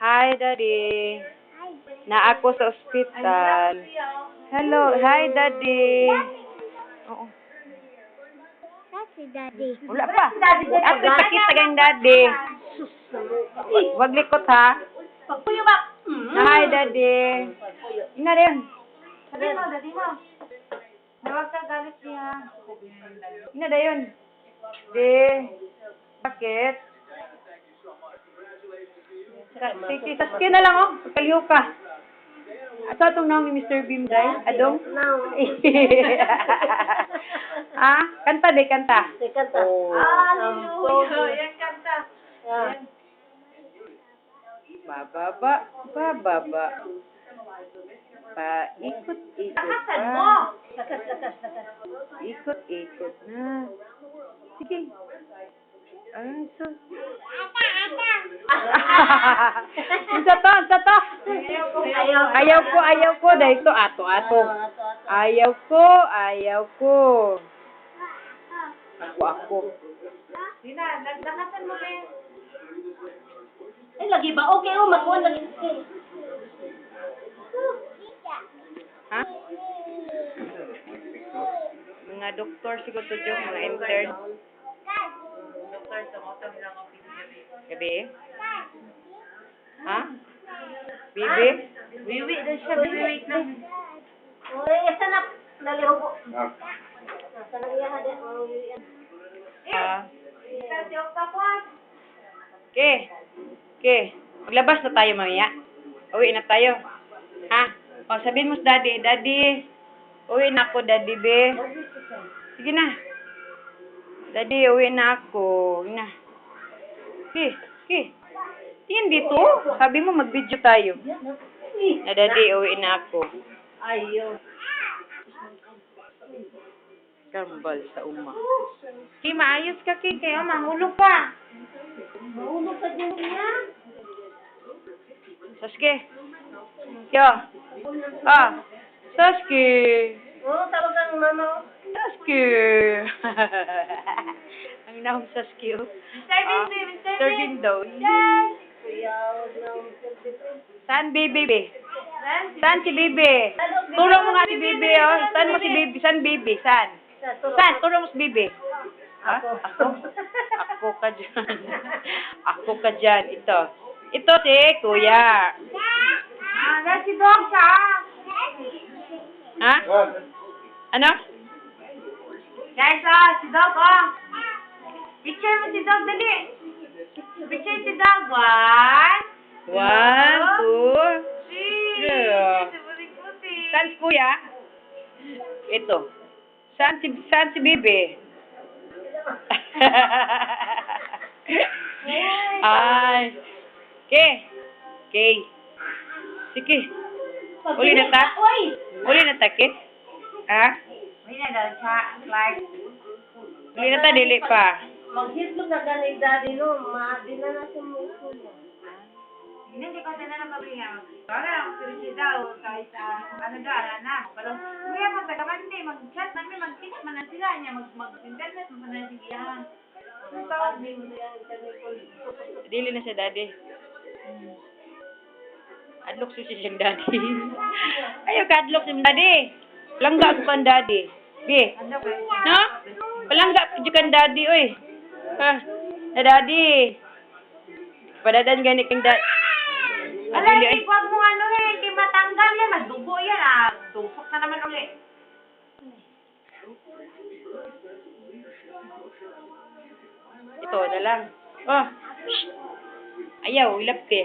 Hi, Daddy. Na ako sa ospital. Hello. Hi, Daddy. Oo. Si Daddy. Wala pa. Ako ipakita kang Daddy. Wag likot, ha? Pagpuyo ba? Hi, Daddy. Ina rin. Sabi mo, Daddy mo. Huwag ka galit niya. Ina na yun. Di. Bakit? Sige, saski na lang, oh. Pagkaliw ka. Asa itong naong ni Mr. Beam, day? Adong? Ah, kanta, day, kanta. Kanta. Hallelujah. Yan kanta. Bababa, bababa. Paikot-ikot Takasan pa. mo. Lakas. Ikot-ikot na. Sige. Ay, so. Isa to. Ayaw ko. Dahil to, ato. Ayaw ko. Ako. Dina, nagdakasan mo rin. Ay, lagi ba? Okay, makuha lagi. Ha? Mga doktor siguro to Diyos, mga intern. Doktor, sa motong lang ang pinagabi. Gabi? Ha? Bibi? Wiwi na siya, wiwi na. Uy, asa na? Nalihubo. Asa na iya hada? Isa si Octopus. Okay. Maglabas na tayo mamaya. Uwi na tayo. Ha? O, sabihin mo sa Daddy. Daddy, uwi na ako, Daddy, be. Sige na. Daddy, uwi na ako. Uwi na. Okay. Tingin dito. Sabi mo, mag-video tayo. Na Daddy, uwi na ako. Ayaw. Kambal sa uma. Okay, maayos ka, Kaya mahulog ka. Mahulog ka din niya. Saski. Kyo. Saski. Tawag ang mama. Saski. Ang nahong Saski. Mr. Bindo. Saan baby? Saan si baby? Tulong mo nga si baby, oh. Saan mo si baby? Saan baby? Saan? Tulong mo si baby. Ha? Ako ka dyan. Ako ka dyan. Ito si Kuya. Si Dog siya. Ha? Ano? Guys, si Dog, Picture mo si Dog, dali. Picture si Dog. 1, 1, 2, 3. Yeah. Si puti-puti. Saan si Kuya? Ito. Saan si Bibi? Ay. Okay. Sige. Uli na ta, Kit? Ha? May na daw siya, like. Uli na ta, dili pa. Mag-hitlog na ganit daddy no. Maadi na natin mo ito. Hindi ko na napabihan. Para ang kurisi daw, kahit ano na. Pero, kuya mo, taga-mandi, mag-chat namin, mag-text man na sila niya, mag-internet mo na siya. Dili na siya, Daddy. Adlok siya siyang Daddy. Ayaw ka adlok siyang Daddy. Palangga ko kang Daddy. Bi. No? Palangga ko kang Daddy, oy. Ha? Na Daddy. Padadan gani kang Daddy. Alay, wag mo kay matanggal yan, magdugo yan, tusok na naman ulit. Ito na lang. Oh. Ayaw, ilap ka.